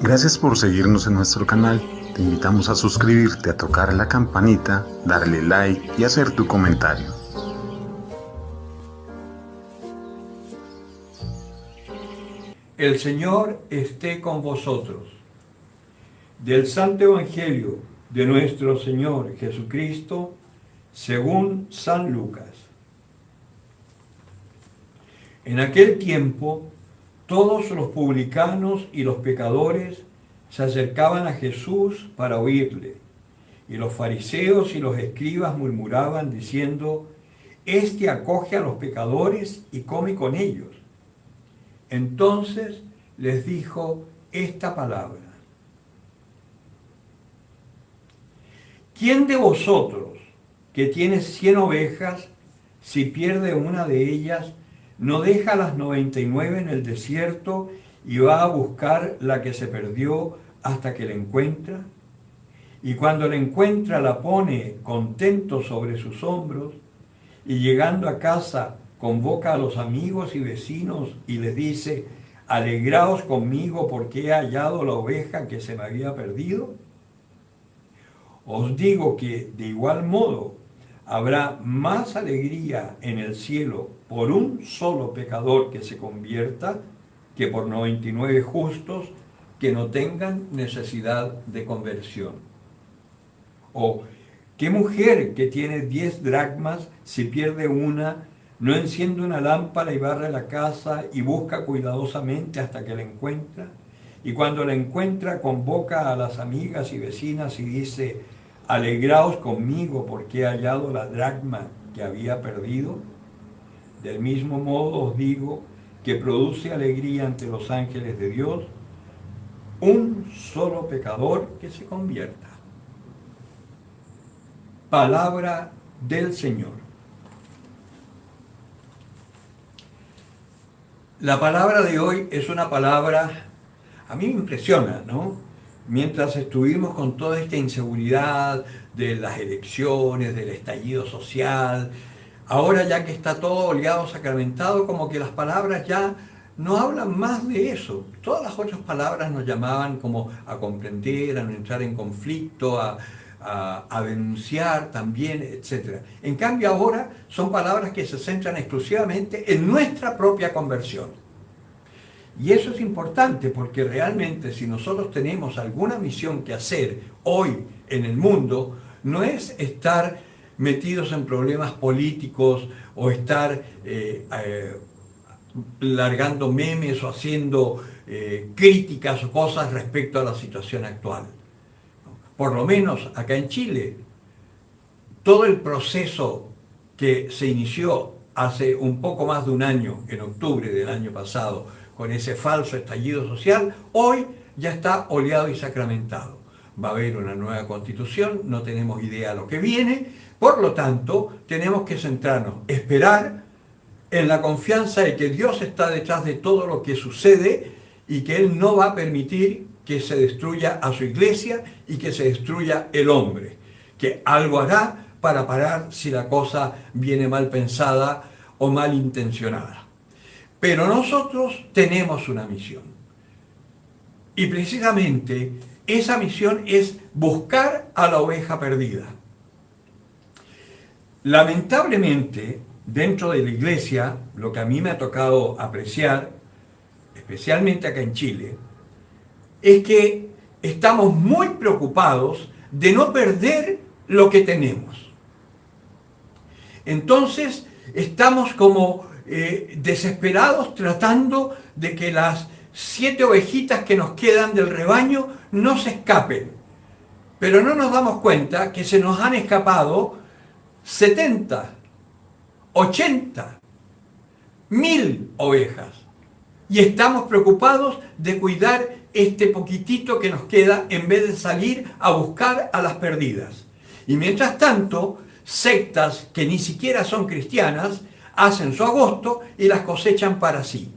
Gracias por seguirnos en nuestro canal. Te invitamos a suscribirte, a tocar la campanita, darle like y hacer tu comentario. El Señor esté con vosotros. Del Santo Evangelio de nuestro Señor Jesucristo, según San Lucas. En aquel tiempo, todos los publicanos y los pecadores se acercaban a Jesús para oírle, y los fariseos y los escribas murmuraban diciendo: Este acoge a los pecadores y come con ellos. Entonces les dijo esta palabra: ¿Quién de vosotros que tiene 100 ovejas, si pierde una de ellas, no deja las 99 en el desierto y va a buscar la que se perdió hasta que la encuentra? Y cuando la encuentra la pone contento sobre sus hombros, y llegando a casa convoca a los amigos y vecinos y les dice: Alegraos conmigo porque he hallado la oveja que se me había perdido. Os digo que de igual modo habrá más alegría en el cielo por un solo pecador que se convierta que por 99 justos que no tengan necesidad de conversión. O, ¿qué mujer que tiene 10 dracmas, si pierde una, no enciende una lámpara y barre la casa y busca cuidadosamente hasta que la encuentra? Y cuando la encuentra, convoca a las amigas y vecinas y dice: Alegraos conmigo porque he hallado la dracma que había perdido. Del mismo modo os digo que produce alegría ante los ángeles de Dios un solo pecador que se convierta. Palabra del Señor. La palabra de hoy es una palabra, a mí me impresiona, ¿no? Mientras estuvimos con toda esta inseguridad de las elecciones, del estallido social, ahora ya que está todo oleado, sacramentado, como que las palabras ya no hablan más de eso. Todas las otras palabras nos llamaban como a comprender, a no entrar en conflicto, a denunciar también, etc. En cambio ahora son palabras que se centran exclusivamente en nuestra propia conversión. Y eso es importante porque realmente si nosotros tenemos alguna misión que hacer hoy en el mundo, no es estar metidos en problemas políticos o estar largando memes o haciendo críticas o cosas respecto a la situación actual. Por lo menos acá en Chile, todo el proceso que se inició hace un poco más de un año, en octubre del año pasado, con ese falso estallido social, hoy ya está oleado y sacramentado. Va a haber una nueva constitución, no tenemos idea de lo que viene, por lo tanto, tenemos que centrarnos, esperar en la confianza de que Dios está detrás de todo lo que sucede y que Él no va a permitir que se destruya a su iglesia y que se destruya el hombre, que algo hará para parar si la cosa viene mal pensada o mal intencionada. Pero nosotros tenemos una misión. Y precisamente esa misión es buscar a la oveja perdida. Lamentablemente, dentro de la iglesia, lo que a mí me ha tocado apreciar, especialmente acá en Chile, es que estamos muy preocupados de no perder lo que tenemos. Entonces, estamos como desesperados tratando de que las 7 ovejitas que nos quedan del rebaño no se escapen. Pero no nos damos cuenta que se nos han escapado 70, 80, 1000 ovejas. Y estamos preocupados de cuidar este poquitito que nos queda en vez de salir a buscar a las perdidas. Y mientras tanto, sectas que ni siquiera son cristianas hacen su agosto y las cosechan para sí.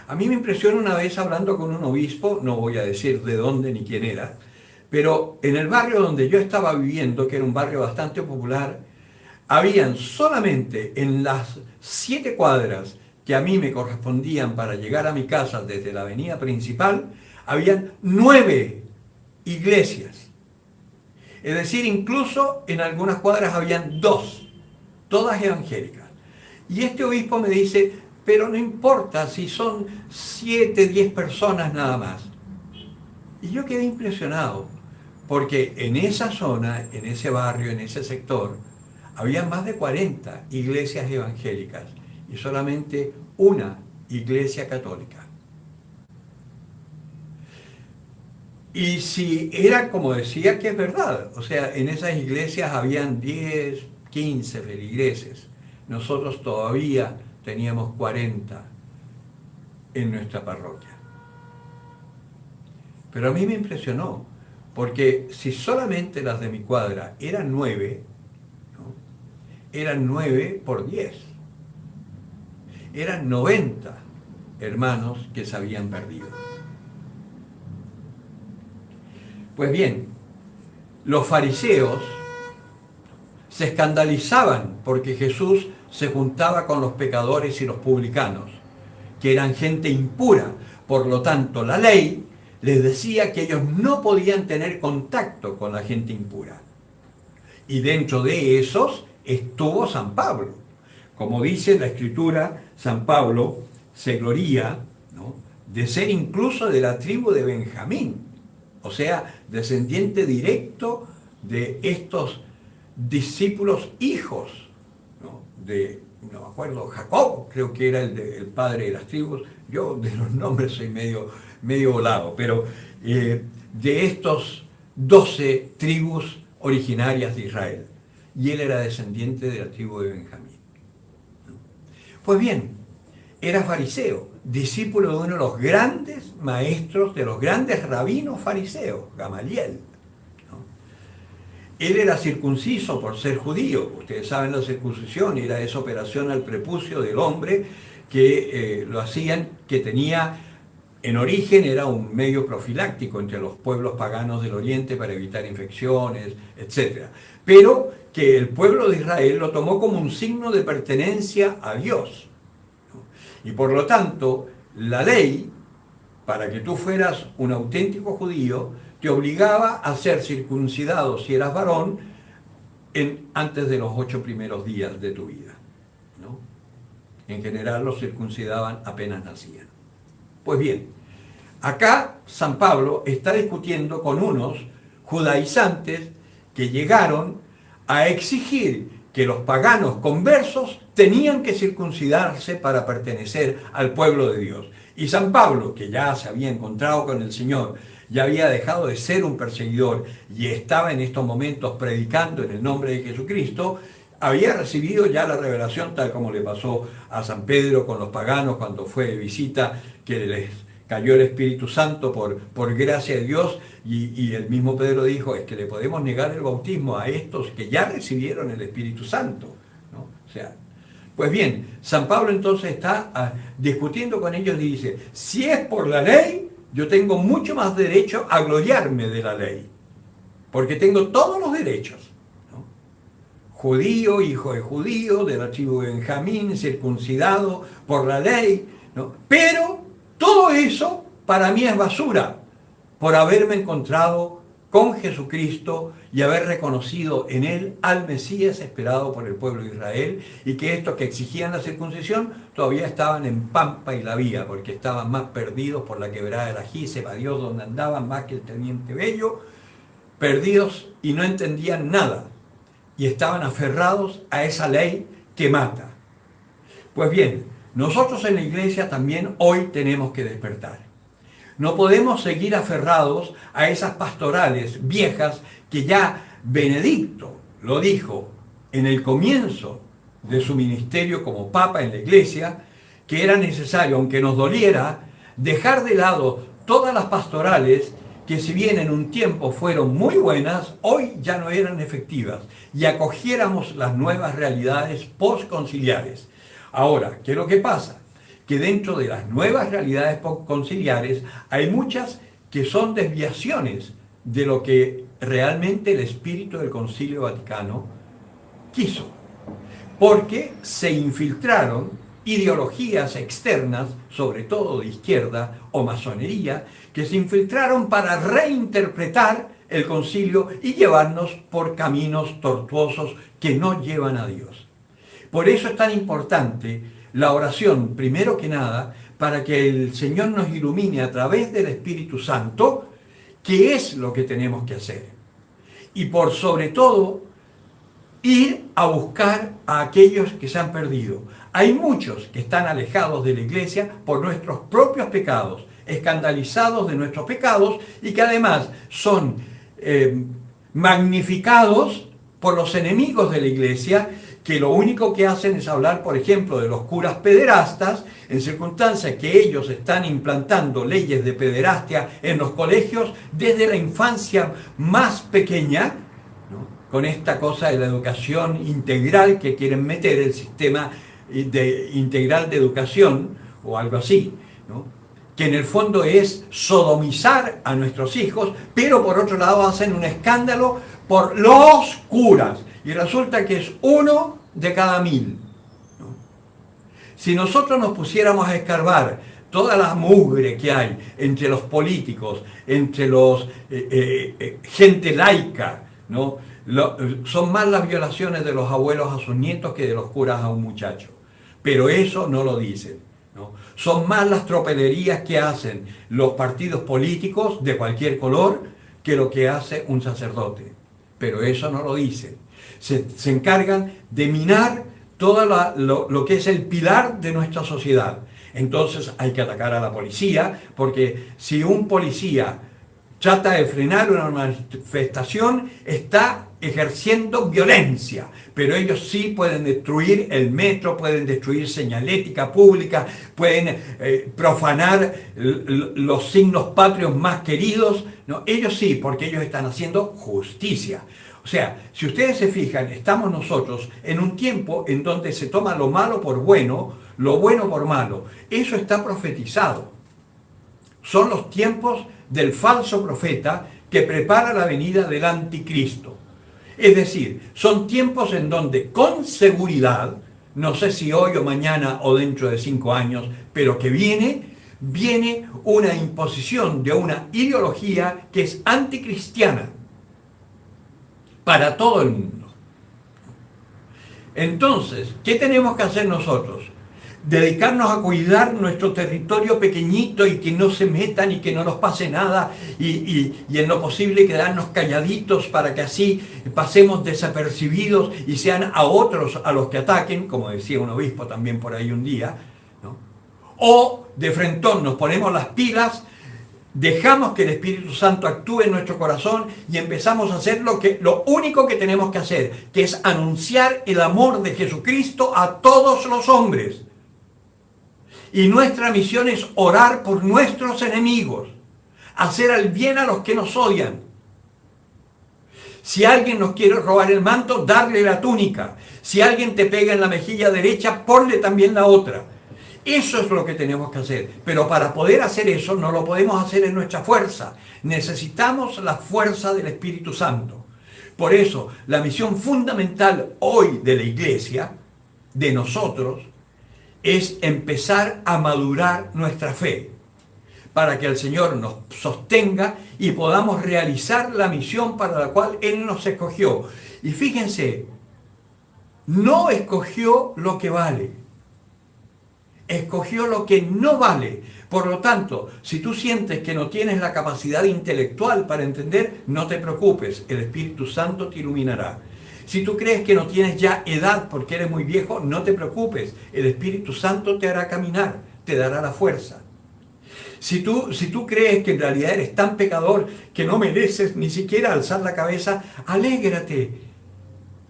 A mí me impresionó una vez hablando con un obispo, no voy a decir de dónde ni quién era, pero en el barrio donde yo estaba viviendo, que era un barrio bastante popular, habían solamente en las 7 cuadras que a mí me correspondían para llegar a mi casa desde la avenida principal, habían 9 iglesias. Es decir, incluso en algunas cuadras habían 2, todas evangélicas. Y este obispo me dice, pero no importa si son 7, 10 personas nada más. Y yo quedé impresionado, porque en esa zona, en ese barrio, en ese sector, había más de 40 iglesias evangélicas y solamente una iglesia católica. Y si era como decía, que es verdad, o sea, en esas iglesias habían 10, 15 feligreses. Nosotros todavía teníamos 40 en nuestra parroquia. Pero a mí me impresionó, porque si solamente las de mi cuadra eran 9, ¿no? Eran 9 por 10. Eran 90 hermanos que se habían perdido. Pues bien, los fariseos se escandalizaban porque Jesús se juntaba con los pecadores y los publicanos, que eran gente impura. Por lo tanto, la ley les decía que ellos no podían tener contacto con la gente impura. Y dentro de esos estuvo San Pablo. Como dice la Escritura, San Pablo se gloría, ¿no?, de ser incluso de la tribu de Benjamín, o sea, descendiente directo de estos discípulos hijos, ¿no?, de, no me acuerdo, Jacob, creo que era el padre de las tribus. Yo de los nombres soy medio volado, pero de estos 12 tribus originarias de Israel. Y él era descendiente de la tribu de Benjamín. Pues bien, era fariseo, discípulo de uno de los grandes maestros, de los grandes rabinos fariseos, Gamaliel. Él era circunciso por ser judío. Ustedes saben, la circuncisión era esa operación al prepucio del hombre que lo hacían, que tenía, en origen era un medio profiláctico entre los pueblos paganos del Oriente para evitar infecciones, etc. Pero que el pueblo de Israel lo tomó como un signo de pertenencia a Dios. Y por lo tanto, la ley, para que tú fueras un auténtico judío, te obligaba a ser circuncidado si eras varón antes de los 8 primeros días de tu vida, ¿no? En general los circuncidaban apenas nacían. Pues bien, acá San Pablo está discutiendo con unos judaizantes que llegaron a exigir que los paganos conversos tenían que circuncidarse para pertenecer al pueblo de Dios. Y San Pablo, que ya se había encontrado con el Señor, ya había dejado de ser un perseguidor y estaba en estos momentos predicando en el nombre de Jesucristo, había recibido ya la revelación, tal como le pasó a San Pedro con los paganos cuando fue de visita, que les cayó el Espíritu Santo por gracia de Dios, y el mismo Pedro dijo, es que le podemos negar el bautismo a estos que ya recibieron el Espíritu Santo, ¿no? O sea, pues bien, San Pablo entonces está discutiendo con ellos y dice, si es por la ley, yo tengo mucho más derecho a gloriarme de la ley, porque tengo todos los derechos, ¿no? Judío, hijo de judío, de la tribu de Benjamín, circuncidado por la ley, ¿no? Pero todo eso para mí es basura, por haberme encontrado con Jesucristo y haber reconocido en Él al Mesías esperado por el pueblo de Israel, y que estos que exigían la circuncisión todavía estaban en Pampa y la Vía, porque estaban más perdidos por la quebrada de la Gise, a Dios donde andaban más que el teniente Bello, perdidos y no entendían nada, y estaban aferrados a esa ley que mata. Pues bien, nosotros en la iglesia también hoy tenemos que despertar. No podemos seguir aferrados a esas pastorales viejas que ya Benedicto lo dijo en el comienzo de su ministerio como papa en la iglesia, que era necesario, aunque nos doliera, dejar de lado todas las pastorales que, si bien en un tiempo fueron muy buenas, hoy ya no eran efectivas, y acogiéramos las nuevas realidades postconciliares. Ahora, ¿qué es lo que pasa? Que dentro de las nuevas realidades conciliares hay muchas que son desviaciones de lo que realmente el espíritu del Concilio Vaticano quiso, porque se infiltraron ideologías externas, sobre todo de izquierda o masonería, que se infiltraron para reinterpretar el concilio y llevarnos por caminos tortuosos que no llevan a Dios. Por eso es tan importante la oración, primero que nada, para que el Señor nos ilumine a través del Espíritu Santo qué es lo que tenemos que hacer. Y por sobre todo, ir a buscar a aquellos que se han perdido. Hay muchos que están alejados de la iglesia por nuestros propios pecados, escandalizados de nuestros pecados y que además son magnificados por los enemigos de la iglesia, que lo único que hacen es hablar, por ejemplo, de los curas pederastas, en circunstancias que ellos están implantando leyes de pederastia en los colegios desde la infancia más pequeña, ¿no? Con esta cosa de la educación integral que quieren meter, el sistema integral de educación, o algo así, ¿no? Que en el fondo es sodomizar a nuestros hijos, pero por otro lado hacen un escándalo por los curas. Y resulta que es 1 de cada 1000. ¿No? Si nosotros nos pusiéramos a escarbar toda la mugre que hay entre los políticos, entre los gente laica, ¿no? Son más las violaciones de los abuelos a sus nietos que de los curas a un muchacho. Pero eso no lo dicen, ¿no? Son más las tropelerías que hacen los partidos políticos de cualquier color que lo que hace un sacerdote. Pero eso no lo dicen. Se encargan de minar todo lo que es el pilar de nuestra sociedad. Entonces hay que atacar a la policía, porque si un policía trata de frenar una manifestación, está ejerciendo violencia. Pero ellos sí pueden destruir el metro, pueden destruir señalética pública, pueden profanar los signos patrios más queridos. No, ellos sí, porque ellos están haciendo justicia. O sea, si ustedes se fijan, estamos nosotros en un tiempo en donde se toma lo malo por bueno, lo bueno por malo. Eso está profetizado. Son los tiempos del falso profeta que prepara la venida del anticristo. Es decir, son tiempos en donde con seguridad, no sé si hoy o mañana o dentro de 5 años, pero que viene una imposición de una ideología que es anticristiana para todo el mundo. Entonces, ¿qué tenemos que hacer nosotros? Dedicarnos a cuidar nuestro territorio pequeñito y que no se metan y que no nos pase nada y en lo posible quedarnos calladitos para que así pasemos desapercibidos y sean a otros a los que ataquen, como decía un obispo también por ahí un día, ¿no? O de frentón nos ponemos las pilas, dejamos que el Espíritu Santo actúe en nuestro corazón y empezamos a hacer lo único que tenemos que hacer, que es anunciar el amor de Jesucristo a todos los hombres. Y nuestra misión es orar por nuestros enemigos, hacer el bien a los que nos odian. Si alguien nos quiere robar el manto, darle la túnica. Si alguien te pega en la mejilla derecha, ponle también la otra. Eso es lo que tenemos que hacer. Pero para poder hacer eso no lo podemos hacer en nuestra fuerza. Necesitamos la fuerza del Espíritu Santo. Por eso, la misión fundamental hoy de la iglesia, de nosotros, es empezar a madurar nuestra fe, para que el Señor nos sostenga y podamos realizar la misión para la cual Él nos escogió. Y fíjense, no escogió lo que vale, escogió lo que no vale. Por lo tanto, si tú sientes que no tienes la capacidad intelectual para entender, no te preocupes, el Espíritu Santo te iluminará. Si tú crees que no tienes ya edad porque eres muy viejo, no te preocupes, el Espíritu Santo te hará caminar, te dará la fuerza. Si tú crees que en realidad eres tan pecador que no mereces ni siquiera alzar la cabeza, alégrate,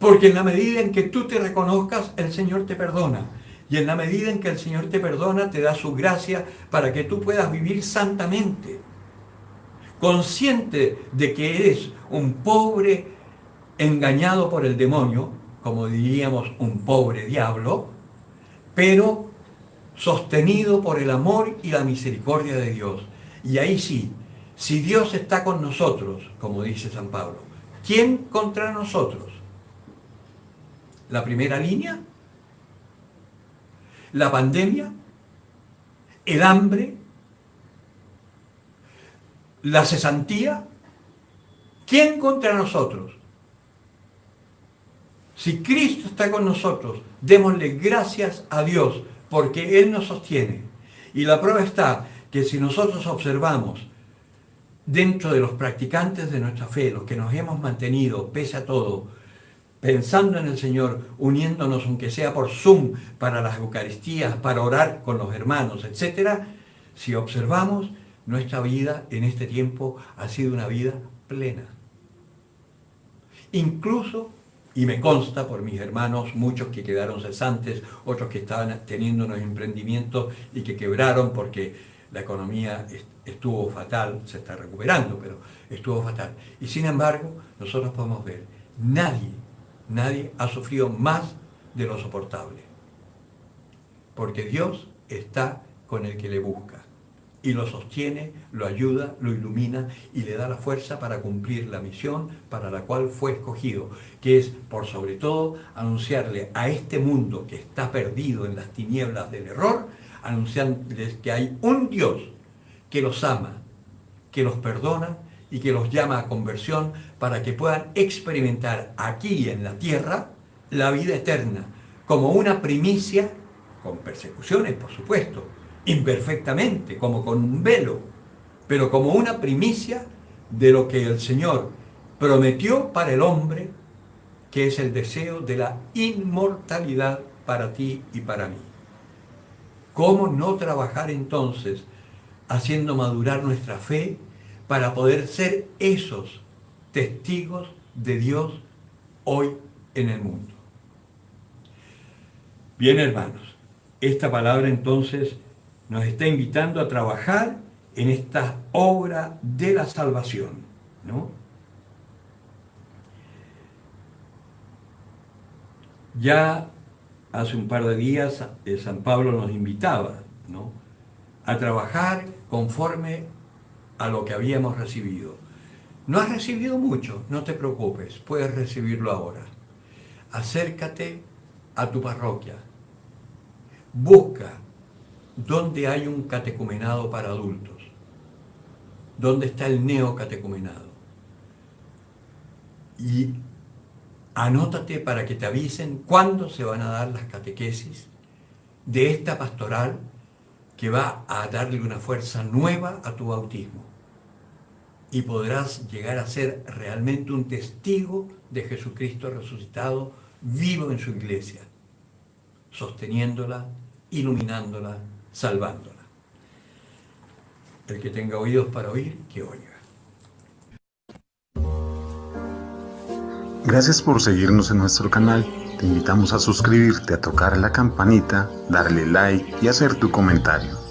porque en la medida en que tú te reconozcas, el Señor te perdona. Y en la medida en que el Señor te perdona, te da su gracia para que tú puedas vivir santamente, consciente de que eres un pobre engañado por el demonio, como diríamos un pobre diablo, pero sostenido por el amor y la misericordia de Dios. Y ahí sí, si Dios está con nosotros, como dice San Pablo, ¿quién contra nosotros? ¿La primera línea? la pandemia, el hambre, la cesantía. ¿Quién contra nosotros? Si Cristo está con nosotros, démosle gracias a Dios, porque Él nos sostiene. Y la prueba está que si nosotros observamos dentro de los practicantes de nuestra fe, los que nos hemos mantenido, pese a todo, pensando en el Señor, uniéndonos, aunque sea por Zoom, para las Eucaristías, para orar con los hermanos, etc., si observamos, nuestra vida en este tiempo ha sido una vida plena. Incluso, y me consta por mis hermanos, muchos que quedaron cesantes, otros que estaban teniendo unos emprendimientos y que quebraron porque la economía estuvo fatal, se está recuperando, pero estuvo fatal. Y sin embargo, nosotros podemos ver, nadie ha sufrido más de lo soportable. Porque Dios está con el que le busca. Y lo sostiene, lo ayuda, lo ilumina y le da la fuerza para cumplir la misión para la cual fue escogido, que es, por sobre todo, anunciarle a este mundo que está perdido en las tinieblas del error, anunciarles que hay un Dios que los ama, que los perdona y que los llama a conversión para que puedan experimentar aquí en la tierra la vida eterna, como una primicia, con persecuciones, por supuesto, imperfectamente, como con un velo, pero como una primicia de lo que el Señor prometió para el hombre, que es el deseo de la inmortalidad para ti y para mí. ¿Cómo no trabajar entonces haciendo madurar nuestra fe para poder ser esos testigos de Dios hoy en el mundo? Bien, hermanos, esta palabra entonces nos está invitando a trabajar en esta obra de la salvación, ¿no? Ya hace un par de días San Pablo nos invitaba, ¿no?, a trabajar conforme a lo que habíamos recibido. No has recibido mucho, no te preocupes, puedes recibirlo ahora. Acércate a tu parroquia, busca dónde hay un catecumenado para adultos, dónde está el neocatecumenado, y anótate para que te avisen cuándo se van a dar las catequesis de esta pastoral que va a darle una fuerza nueva a tu bautismo. Y podrás llegar a ser realmente un testigo de Jesucristo resucitado, vivo en su iglesia, sosteniéndola, iluminándola, salvándola. El que tenga oídos para oír, que oiga. Gracias por seguirnos en nuestro canal. Te invitamos a suscribirte, a tocar la campanita, darle like y hacer tu comentario.